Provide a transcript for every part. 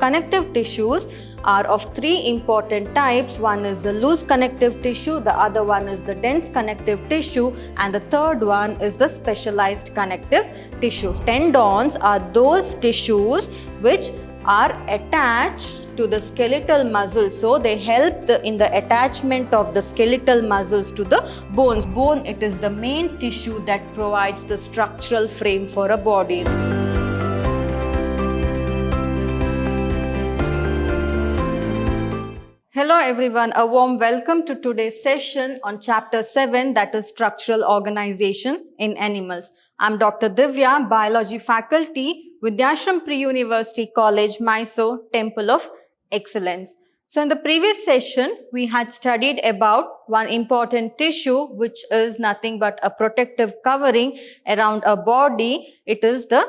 Connective tissues are of three important types. One is the loose connective tissue, the other one is the dense connective tissue, and the third one is the specialized connective tissues. Tendons are those tissues which are attached to the skeletal muscles, so they help in the attachment of the skeletal muscles to the bones. Bone, it is the main tissue that provides the structural frame for a body. Hello everyone, a warm welcome to today's session on chapter 7, that is structural organization in animals. I'm Dr. Divya, biology faculty, Vidyashram Pre-University College, Mysore, Temple of Excellence. So in the previous session, we had studied about one important tissue which is nothing but a protective covering around a body. It is the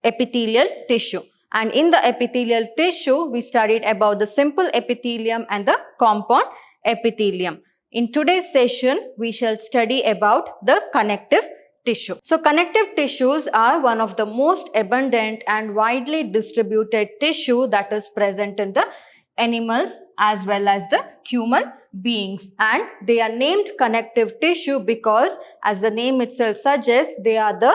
epithelial tissue. And in the epithelial tissue, we studied about the simple epithelium and the compound epithelium. In today's session, we shall study about the connective tissue. So connective tissues are one of the most abundant and widely distributed tissue that is present in the animals as well as the human beings, and they are named connective tissue because, as the name itself suggests, they are the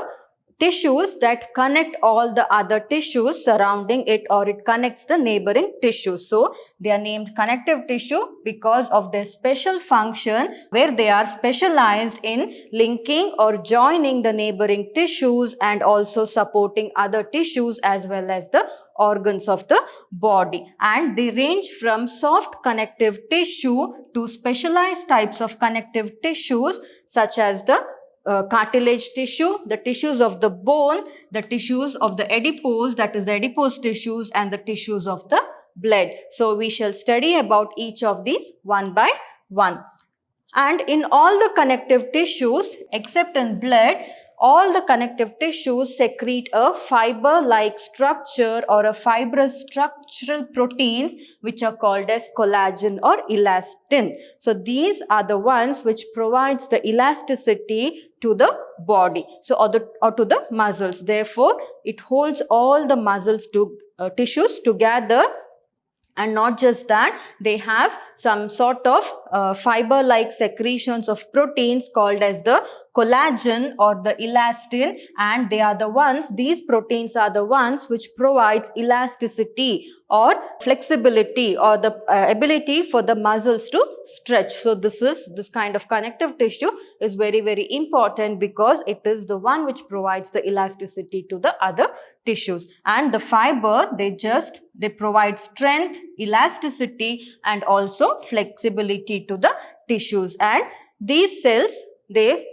tissues that connect all the other tissues surrounding it, or it connects the neighboring tissues. So they are named connective tissue because of their special function where they are specialized in linking or joining the neighboring tissues and also supporting other tissues as well as the organs of the body. And they range from soft connective tissue to specialized types of connective tissues such as the cartilage tissue, the tissues of the bone, the tissues of the adipose, that is the adipose tissues, and the tissues of the blood. So we shall study about each of these one by one. And in all the connective tissues except in blood, all the connective tissues secrete a fiber-like structure or a fibrous structural proteins which are called as collagen or elastin. So these are the ones which provides the elasticity to the body, so or to the muscles. Therefore, it holds all the muscles to tissues together. And not just that, they have some sort of fiber-like secretions of proteins called as the collagen or the elastin, and they are the ones, these proteins are the ones which provides elasticity or flexibility or the ability for the muscles to stretch. So this kind of connective tissue is very, very important because it is the one which provides the elasticity to the other tissues. And the fiber, they provide strength, elasticity, and also flexibility to the tissues. And these cells, they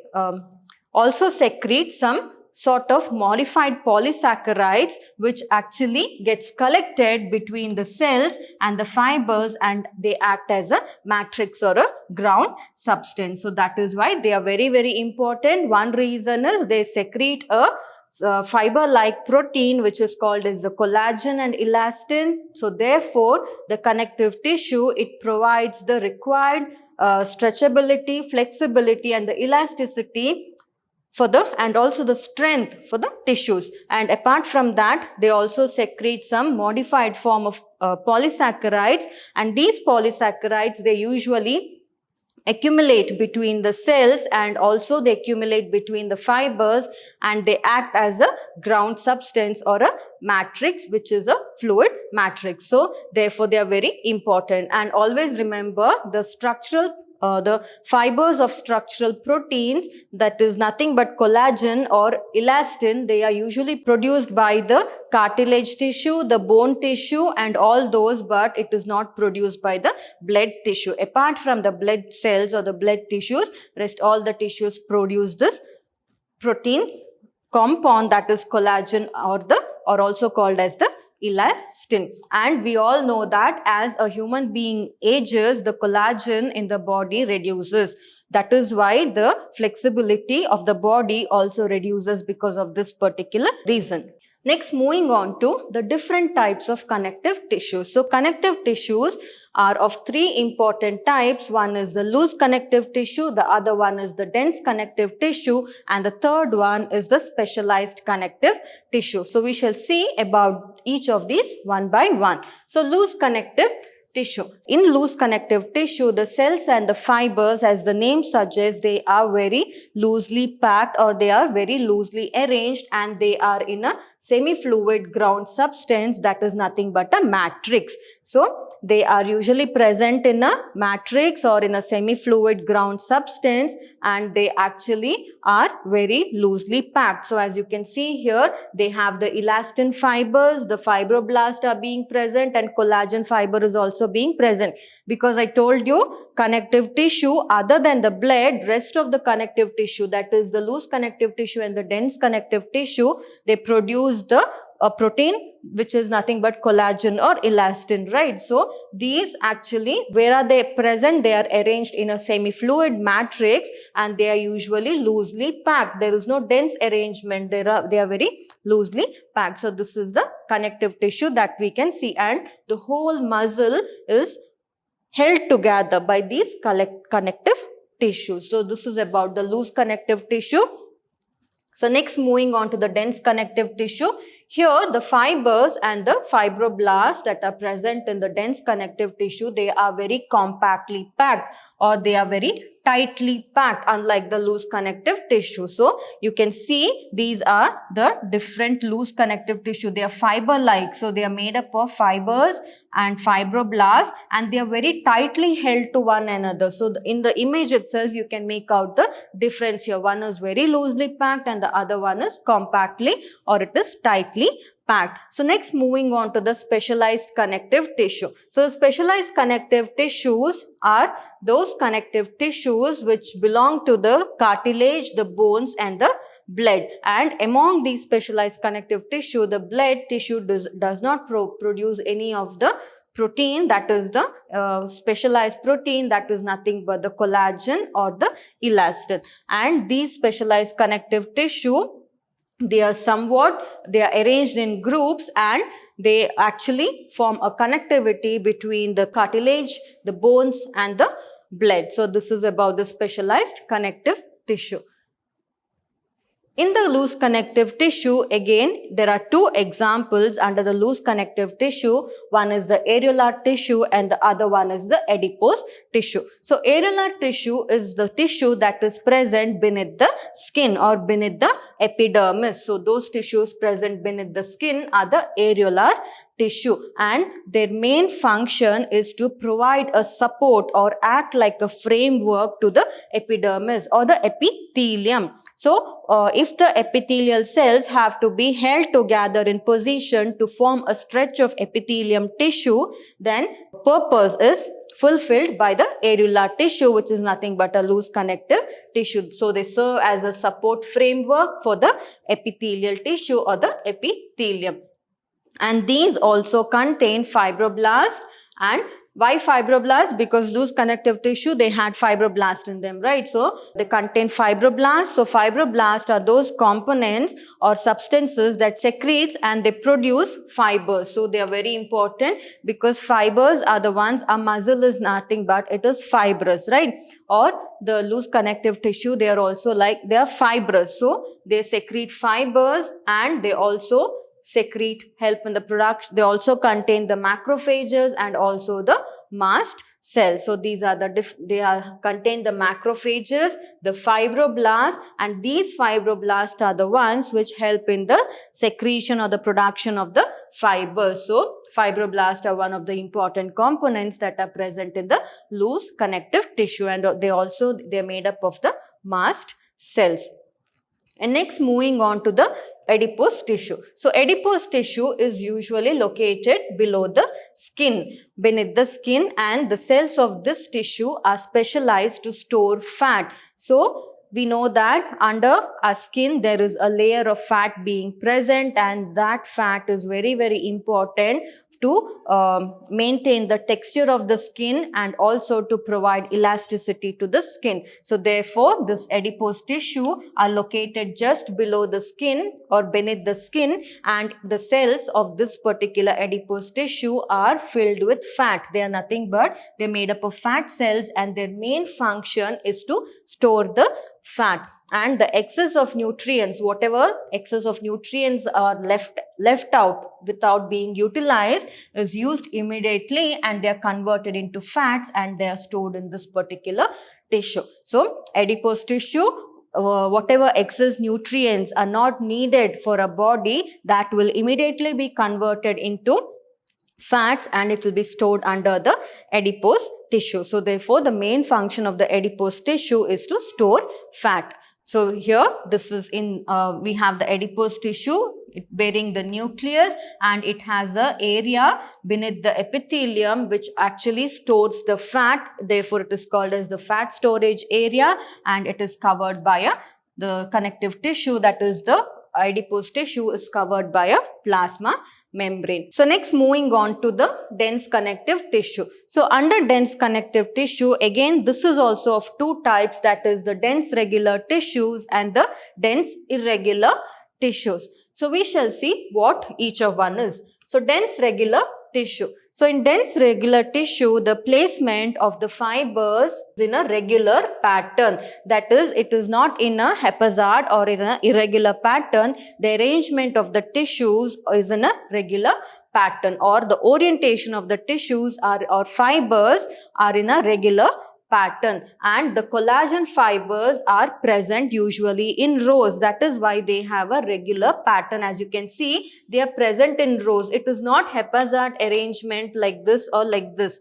also secrete some sort of modified polysaccharides which actually gets collected between the cells and the fibers, and they act as a matrix or a ground substance. So that is why they are very, very important. One reason is they secrete a fiber-like protein which is called as the collagen and elastin. So therefore, the connective tissue, it provides the required stretchability, flexibility, and the elasticity and also the strength for the tissues. And apart from that, they also secrete some modified form of polysaccharides, and these polysaccharides, they usually accumulate between the cells and also they accumulate between the fibers, and they act as a ground substance or a matrix which is a fluid matrix. So therefore they are very important. And always remember the fibers of structural proteins, that is nothing but collagen or elastin, they are usually produced by the cartilage tissue, the bone tissue, and all those, but it is not produced by the blood tissue. Apart from the blood cells or the blood tissues, rest all the tissues produce this protein compound, that is collagen or also called as the elastin. And we all know that as a human being ages, the collagen in the body reduces. That is why the flexibility of the body also reduces because of this particular reason. Next, moving on to the different types of connective tissues. So, connective tissues are of three important types. One is the loose connective tissue, the other one is the dense connective tissue, and the third one is the specialized connective tissue. So, we shall see about each of these one by one. So, loose connective tissue. In loose connective tissue, the cells and the fibers, as the name suggests, they are very loosely packed or they are very loosely arranged, and they are in a semi-fluid ground substance that is nothing but a matrix. So, they are usually present in a matrix or in a semi-fluid ground substance, and they actually are very loosely packed. So, as you can see here, they have the elastin fibers, the fibroblasts are being present, and collagen fiber is also being present. Because I told you, connective tissue other than the blood, rest of the connective tissue, that is the loose connective tissue and the dense connective tissue, they produce the protein which is nothing but collagen or elastin, right? So, these actually, where are they present? They are arranged in a semi-fluid matrix and they are usually loosely packed. There is no dense arrangement. They are very loosely packed. So, this is the connective tissue that we can see, and the whole muscle is held together by these connective tissues. So, this is about the loose connective tissue. So, next, moving on to the dense connective tissue. Here, the fibers and the fibroblasts that are present in the dense connective tissue, they are very compactly packed or they are very tightly packed, unlike the loose connective tissue. So, you can see these are the different loose connective tissue. They are fiber-like. So, they are made up of fibers and fibroblasts, and they are very tightly held to one another. So, in the image itself, you can make out the difference here. One is very loosely packed and the other one is compactly or it is tightly packed. So, next, moving on to the specialized connective tissue. So, specialized connective tissues are those connective tissues which belong to the cartilage, the bones and the blood. And among these specialized connective tissue, the blood tissue does not produce any of the protein, that is the specialized protein, that is nothing but the collagen or the elastin. And these specialized connective tissue, they are arranged in groups and they actually form a connectivity between the cartilage, the bones and the blood. So, this is about the specialized connective tissue. In the loose connective tissue, again, there are two examples under the loose connective tissue. One is the areolar tissue and the other one is the adipose tissue. So, areolar tissue is the tissue that is present beneath the skin or beneath the epidermis. So, those tissues present beneath the skin are the areolar tissue, and their main function is to provide a support or act like a framework to the epidermis or the epithelium. So, if the epithelial cells have to be held together in position to form a stretch of epithelium tissue, then purpose is fulfilled by the areolar tissue, which is nothing but a loose connective tissue. So, they serve as a support framework for the epithelial tissue or the epithelium. And these also contain fibroblasts. And why fibroblasts? Because loose connective tissue, they had fibroblasts in them, right? So, they contain fibroblasts. So, fibroblasts are those components or substances that secretes and they produce fibers. So, they are very important because fibers are the ones, our muscle is nothing but it is fibrous, right? Or the loose connective tissue, they are also they are fibrous. So, they secrete fibers and they also help in the production. They also contain the macrophages and also the mast cells. So, these are contain the macrophages, the fibroblasts, and these fibroblasts are the ones which help in the secretion or the production of the fibers. So, fibroblasts are one of the important components that are present in the loose connective tissue, and they are made up of the mast cells. And next, moving on to the adipose tissue. So, adipose tissue is usually located below the skin, beneath the skin, and the cells of this tissue are specialized to store fat. So, we know that under our skin there is a layer of fat being present, and that fat is very, very important to maintain the texture of the skin and also to provide elasticity to the skin. So therefore, this adipose tissue are located just below the skin or beneath the skin, and the cells of this particular adipose tissue are filled with fat. They are nothing but they're made up of fat cells, and their main function is to store the fat. And the excess of nutrients, whatever excess of nutrients are left out without being utilized, is used immediately, and they are converted into fats and they are stored in this particular tissue. So adipose tissue, whatever excess nutrients are not needed for a body, that will immediately be converted into fats and it will be stored under the adipose tissue. So therefore, the main function of the adipose tissue is to store fat. So here, this is in, we have the adipose tissue bearing the nucleus, and it has an area beneath the epithelium which actually stores the fat. Therefore, it is called as the fat storage area, and it is covered by the connective tissue, that is the adipose tissue is covered by a plasma membrane. So next, moving on to the dense connective tissue. So under dense connective tissue, again this is also of two types, that is the dense regular tissues and the dense irregular tissues. So we shall see what each of one is. So dense regular tissue. So in dense regular tissue, the placement of the fibers is in a regular pattern. That is, it is not in a haphazard or in an irregular pattern. The arrangement of the tissues is in a regular pattern, or the orientation of the tissues or fibers are in a regular pattern, and the collagen fibers are present usually in rows. That is why they have a regular pattern. As you can see, they are present in rows. It is not haphazard arrangement like this or like this.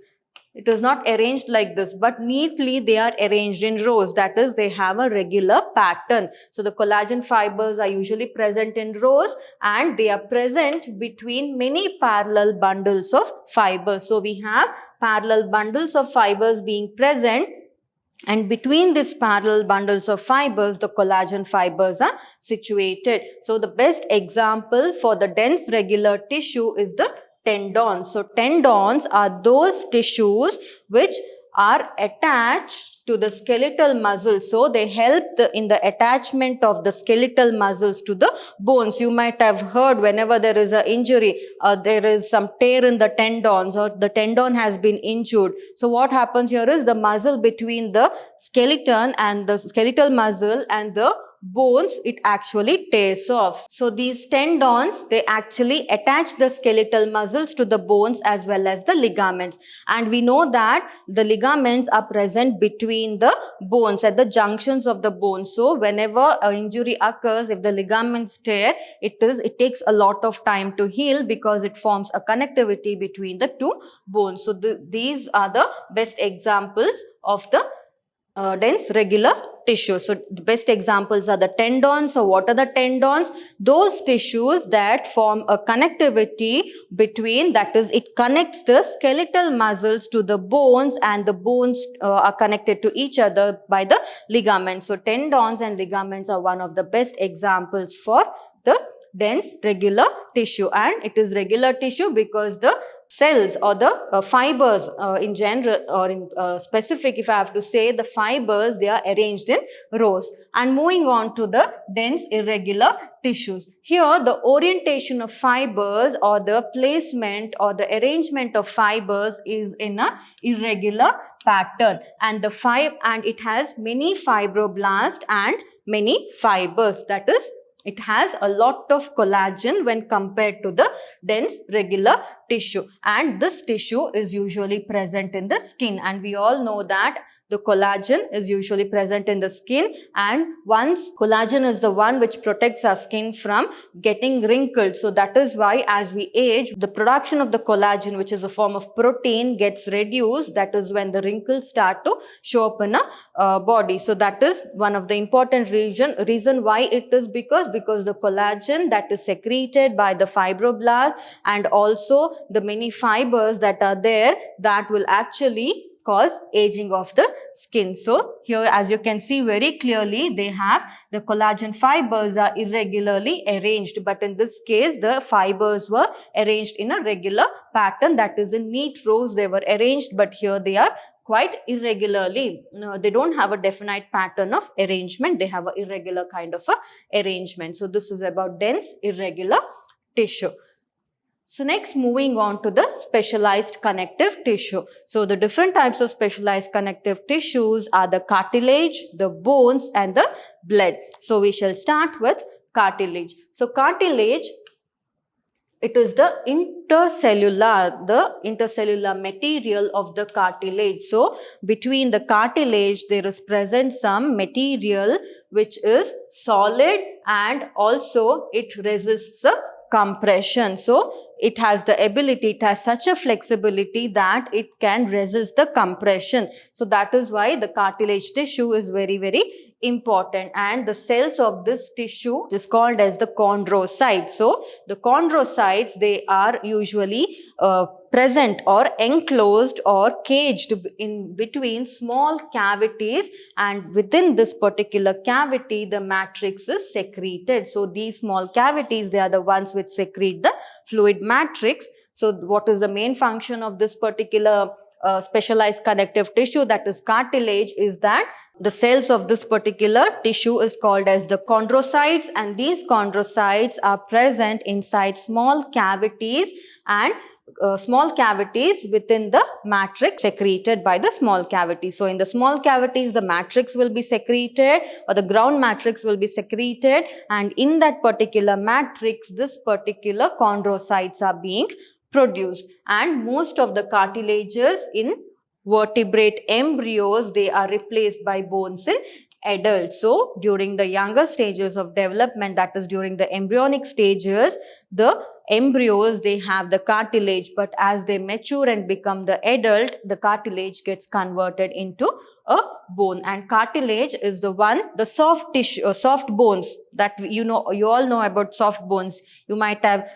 It is not arranged like this, but neatly they are arranged in rows. That is, they have a regular pattern. So the collagen fibers are usually present in rows, and they are present between many parallel bundles of fibers. So we have parallel bundles of fibers being present, and between these parallel bundles of fibers, the collagen fibers are situated. So the best example for the dense regular tissue is the tendons. So tendons are those tissues which are attached to the skeletal muscles. So they help in the attachment of the skeletal muscles to the bones. You might have heard, whenever there is an injury, there is some tear in the tendons, or the tendon has been injured. So what happens here is the muscle between the skeleton and the skeletal muscle and the bones, it actually tears off. So these tendons, they actually attach the skeletal muscles to the bones as well as the ligaments. And we know that the ligaments are present between the bones, at the junctions of the bones. So whenever an injury occurs, if the ligaments tear, it takes a lot of time to heal, because it forms a connectivity between the two bones. So these are the best examples of the dense regular tissue. So the best examples are the tendons. So what are the tendons? Those tissues that form a connectivity between, that is, it connects the skeletal muscles to the bones, and the bones are connected to each other by the ligaments. So tendons and ligaments are one of the best examples for the dense regular tissue, and it is regular tissue because the cells or the fibers in general, or in specific, if I have to say, the fibers, they are arranged in rows. And moving on to the dense irregular tissues. Here the orientation of fibers, or the placement or the arrangement of fibers, is in a irregular pattern, and it has many fibroblasts and many fibers. That is, it has a lot of collagen when compared to the dense regular tissue, and this tissue is usually present in the skin, and we all know that the collagen is usually present in the skin, and once collagen is the one which protects our skin from getting wrinkled. So that is why as we age, the production of the collagen, which is a form of protein, gets reduced. That is when the wrinkles start to show up in a body. So that is one of the important reason why it is, because the collagen that is secreted by the fibroblast and also the many fibers that are there, that will actually cause aging of the skin. So here, as you can see very clearly, they have the collagen fibers are irregularly arranged, but in this case the fibers were arranged in a regular pattern, that is in neat rows they were arranged, but here they are quite irregularly. No, they don't have a definite pattern of arrangement, they have an irregular kind of a arrangement. So this is about dense irregular tissue. So next, moving on to the specialized connective tissue. So the different types of specialized connective tissues are the cartilage, the bones and the blood. So we shall start with cartilage. So cartilage, it is the intercellular material of the cartilage. So between the cartilage there is present some material which is solid and also it resists the compression. So it has the ability, it has such a flexibility that it can resist the compression. So that is why the cartilage tissue is very, very important, and the cells of this tissue is called as the chondrocytes. So the chondrocytes, they are usually present or enclosed or caged in between small cavities, and within this particular cavity the matrix is secreted. So these small cavities, they are the ones which secrete the fluid matrix. So what is the main function of this particular specialized connective tissue, that is cartilage, is that the cells of this particular tissue is called as the chondrocytes, and these chondrocytes are present inside small cavities, and small cavities within the matrix secreted by the small cavity. So in the small cavities the matrix will be secreted, or the ground matrix will be secreted, and in that particular matrix this particular chondrocytes are being produced. And most of the cartilages in vertebrate embryos, they are replaced by bones in adults. So during the younger stages of development, that is during the embryonic stages, the embryos, they have the cartilage, but as they mature and become the adult, the cartilage gets converted into a bone. And cartilage is the one, the soft tissue, soft bones that you all know about soft bones. You might have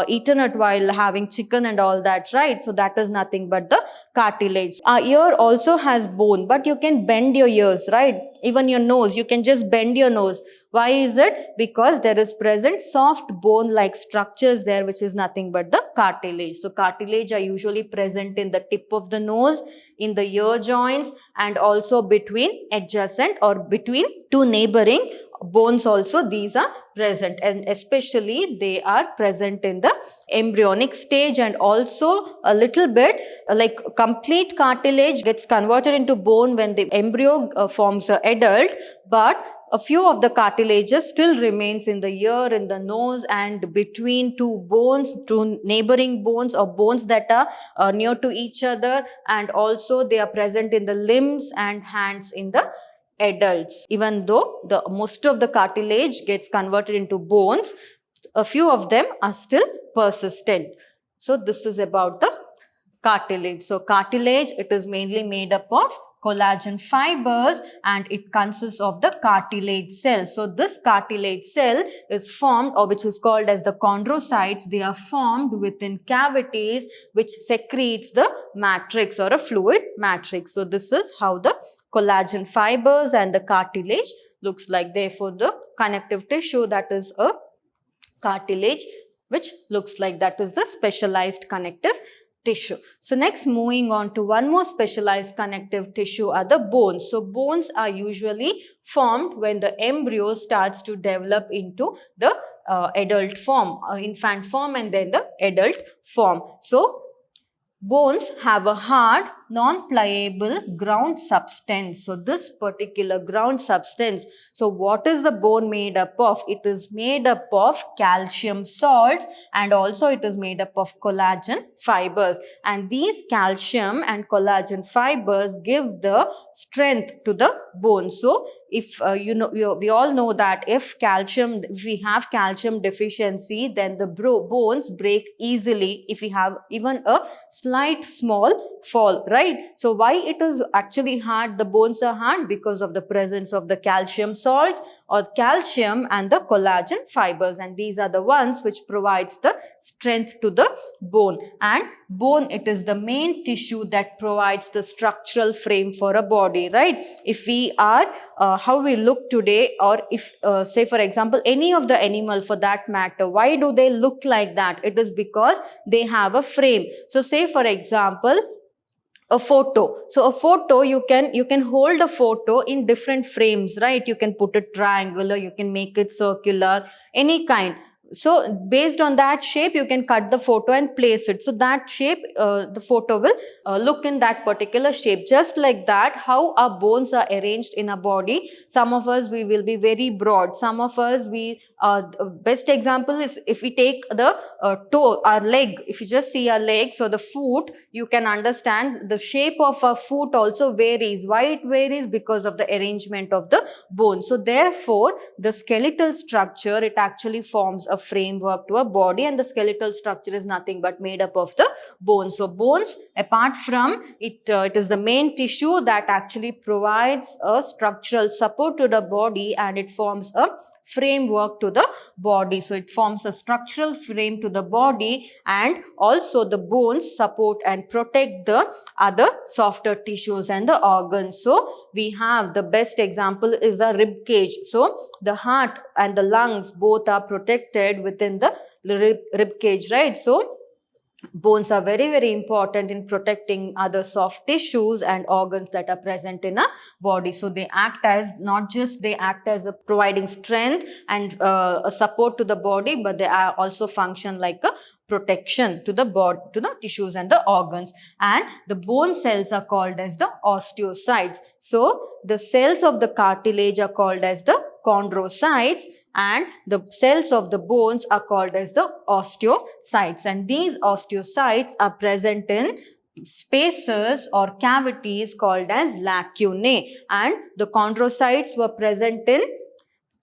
eaten it while having chicken and all that, right? So that is nothing but the cartilage. Our ear also has bone, but you can bend your ears, right? Even your nose, you can just bend your nose. Why is it? Because there is present soft bone like structures there, which is nothing but the cartilage. So cartilage are usually present in the tip of the nose, in the ear joints, and also between adjacent or between two neighboring bones also these are present, and especially they are present in the embryonic stage, and also a little bit like complete cartilage gets converted into bone when the embryo forms an adult, but a few of the cartilages still remains in the ear, in the nose, and between two bones, two neighboring bones or bones that are near to each other, and also they are present in the limbs and hands in the adults. Even though the most of the cartilage gets converted into bones, a few of them are still persistent. So this is about the cartilage. So cartilage, it is mainly made up of collagen fibers, and it consists of the cartilage cell. So this cartilage cell is formed, or which is called as the chondrocytes. They are formed within cavities which secretes the matrix or a fluid matrix. So this is how the collagen fibers and the cartilage looks like. Therefore the connective tissue, that is a cartilage which looks like, that is the specialized connective tissue. So next, moving on to one more specialized connective tissue are the bones. So bones are usually formed when the embryo starts to develop into the adult form, infant form, and then the adult form. So bones have a hard, non-pliable ground substance. So this particular ground substance, so what is the bone made up of? It is made up of calcium salts, and also it is made up of collagen fibers. And these calcium and collagen fibers give the strength to the bone. So if we all know that if we have calcium deficiency, then the bones break easily if we have even a slight small fall, right? So why it is actually hard, the bones are hard? Because of the presence of the calcium salts or calcium and the collagen fibers, and these are the ones which provides the strength to the bone. And bone, it is the main tissue that provides the structural frame for a body, right? If we are how we look today, or if say for example any of the animal for that matter, why do they look like that? It is because they have a frame. So say for example a photo. So a photo, you can hold a photo in different frames, right? You can put it triangular, you can make it circular, any kind. So based on that shape, you can cut the photo and place it. So that shape, the photo will look in that particular shape. Just like that, how our bones are arranged in a body. Some of us, we will be very broad. Some of us, the best example is if we take the toe, our leg. If you just see our leg, so the foot, you can understand the shape of our foot also varies. Why it varies? Because of the arrangement of the bone. So therefore, the skeletal structure, it actually forms a framework to a body, and the skeletal structure is nothing but made up of the bones. So bones, apart from it, it is the main tissue that actually provides a structural support to the body, and it forms a framework to the body. So it forms a structural frame to the body, and also the bones support and protect the other softer tissues and the organs. So we have the best example is a rib cage. So the heart and the lungs both are protected within the rib cage, right? So bones are very, very important in protecting other soft tissues and organs that are present in a body. So they act as, not just they act as a providing strength and a support to the body, but they are also function like a protection to the body, to the tissues and the organs. And the bone cells are called as the osteocytes. So the cells of the cartilage are called as the chondrocytes, and the cells of the bones are called as the osteocytes. And these osteocytes are present in spaces or cavities called as lacunae, and the chondrocytes were present in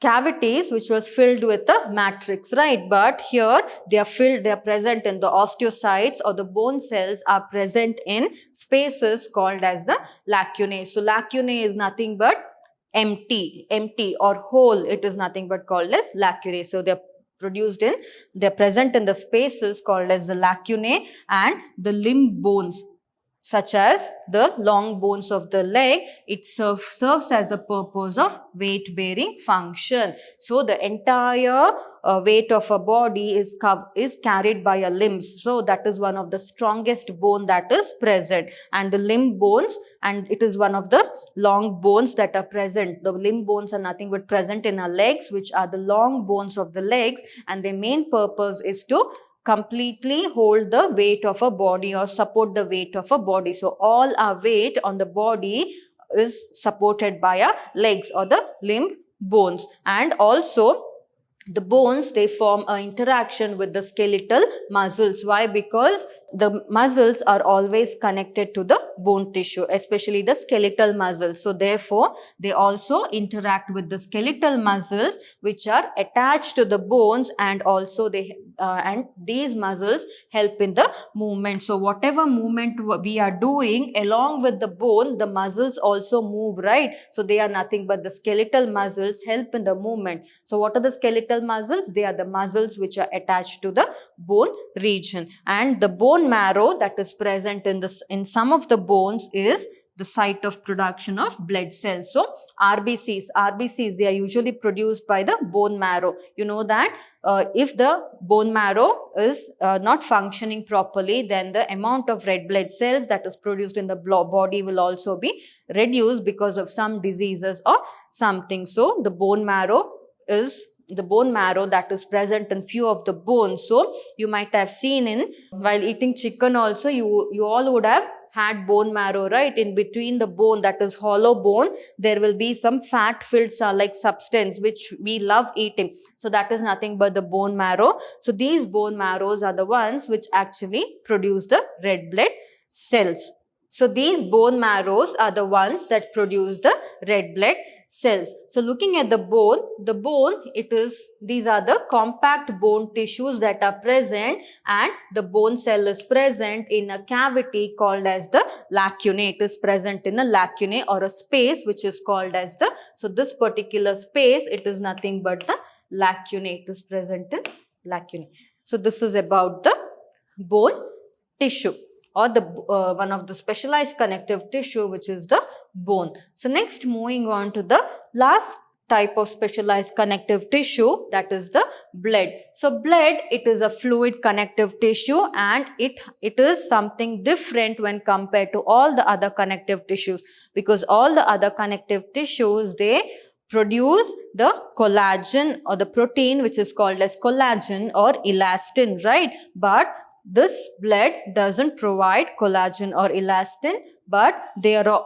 cavities which was filled with the matrix, right? But here they are present in the osteocytes, or the bone cells are present in spaces called as the lacunae. So lacunae is nothing but empty or hole. It is nothing but called as lacunae. So they're present in the spaces called as the lacunae. And the limb bones, such as the long bones of the leg, it serves as a purpose of weight bearing function. So the entire weight of a body is carried by a limbs. So that is one of the strongest bone that is present, and the limb bones, and it is one of the long bones that are present. The limb bones are nothing but present in our legs, which are the long bones of the legs, and their main purpose is to completely hold the weight of a body or support the weight of a body. So all our weight on the body is supported by our legs or the limb bones. And also the bones, they form an interaction with the skeletal muscles. Why? Because the muscles are always connected to the bone tissue, especially the skeletal muscles. So therefore, they also interact with the skeletal muscles which are attached to the bones, and also and these muscles help in the movement. So whatever movement we are doing along with the bone, the muscles also move, right? So they are nothing but the skeletal muscles help in the movement. So what are the skeletal muscles? They are the muscles which are attached to the bone region. And the bone marrow that is present in some of the bones is the site of production of blood cells. So RBCs, they are usually produced by the bone marrow. You know that if the bone marrow is not functioning properly, then the amount of red blood cells that is produced in the body will also be reduced because of some diseases or something. So the bone marrow that is present in few of the bones. So you might have seen in while eating chicken also, you all would have had bone marrow, right? In between the bone, that is hollow bone, there will be some fat filled like substance which we love eating. So that is nothing but the bone marrow. So these bone marrows are the ones which actually produce the red blood cells. So these bone marrows are the ones that produce the red blood cells. So looking at the bone, these are the compact bone tissues that are present, and the bone cell is present in a cavity called as the lacunae. It is present in a lacunae or a space which is called as the, so this particular space, it is nothing but the lacunae. It is present in lacunae. So this is about the bone tissue, or the one of the specialized connective tissue, which is the bone. So next, moving on to the last type of specialized connective tissue, that is the blood. So blood, it is a fluid connective tissue, and it is something different when compared to all the other connective tissues, because all the other connective tissues, they produce the collagen or the protein which is called as collagen or elastin, right? But this blood doesn't provide collagen or elastin, but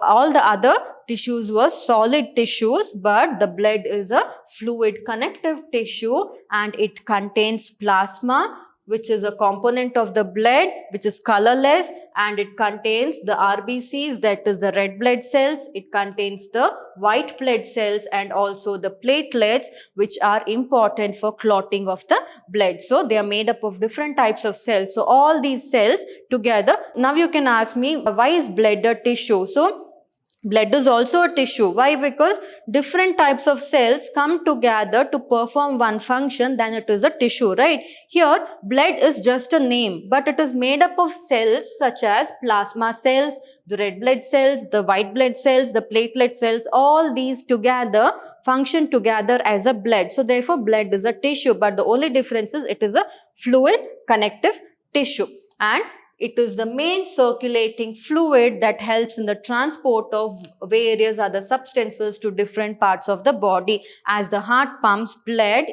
all the other tissues were solid tissues, but the blood is a fluid connective tissue, and it contains plasma, which is a component of the blood, which is colorless, and it contains the RBCs, that is the red blood cells. It contains the white blood cells and also the platelets, which are important for clotting of the blood. So they are made up of different types of cells. So all these cells together. Now you can ask me, why is blood a tissue? So blood is also a tissue. Why? Because different types of cells come together to perform one function, then it is a tissue, right? Here, blood is just a name, but it is made up of cells such as plasma cells, the red blood cells, the white blood cells, the platelet cells. All these together function together as a blood. So therefore, blood is a tissue, but the only difference is it is a fluid connective tissue, and it is the main circulating fluid that helps in the transport of various other substances to different parts of the body. As the heart pumps blood,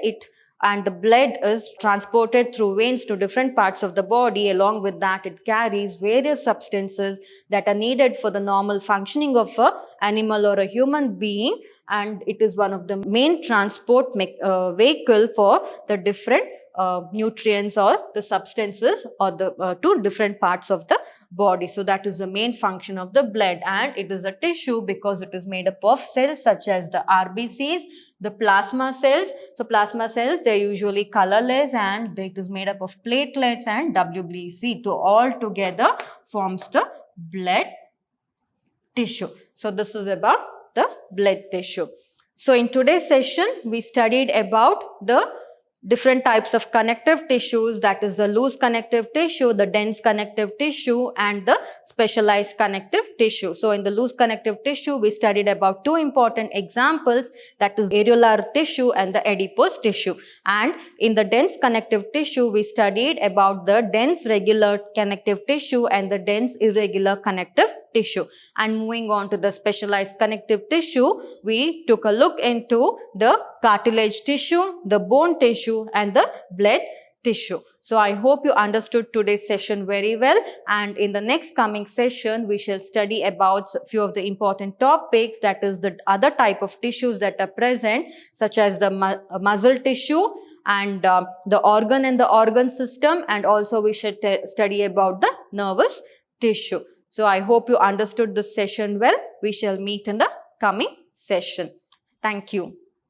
and the blood is transported through veins to different parts of the body. Along with that, it carries various substances that are needed for the normal functioning of an animal or a human being, and it is one of the main transport vehicle for the different nutrients or the substances or the to different parts of the body. So that is the main function of the blood, and it is a tissue because it is made up of cells such as the RBCs, the plasma cells. So plasma cells, they are usually colorless, and it is made up of platelets and WBC. So all together forms the blood tissue. So this is about the blood tissue. So in today's session, we studied about the different types of connective tissues, that is the loose connective tissue, the dense connective tissue, and the specialized connective tissue. So in the loose connective tissue, we studied about two important examples, that is areolar tissue and the adipose tissue. And in the dense connective tissue, we studied about the dense regular connective tissue and the dense irregular connective tissue. And moving on to the specialized connective tissue, we took a look into the cartilage tissue, the bone tissue, and the blood tissue. So I hope you understood today's session very well, and in the next coming session we shall study about few of the important topics, that is the other type of tissues that are present, such as the muscle tissue and the organ and the organ system, and also we should study about the nervous tissue. So I hope you understood this session well. We shall meet in the coming session. Thank you.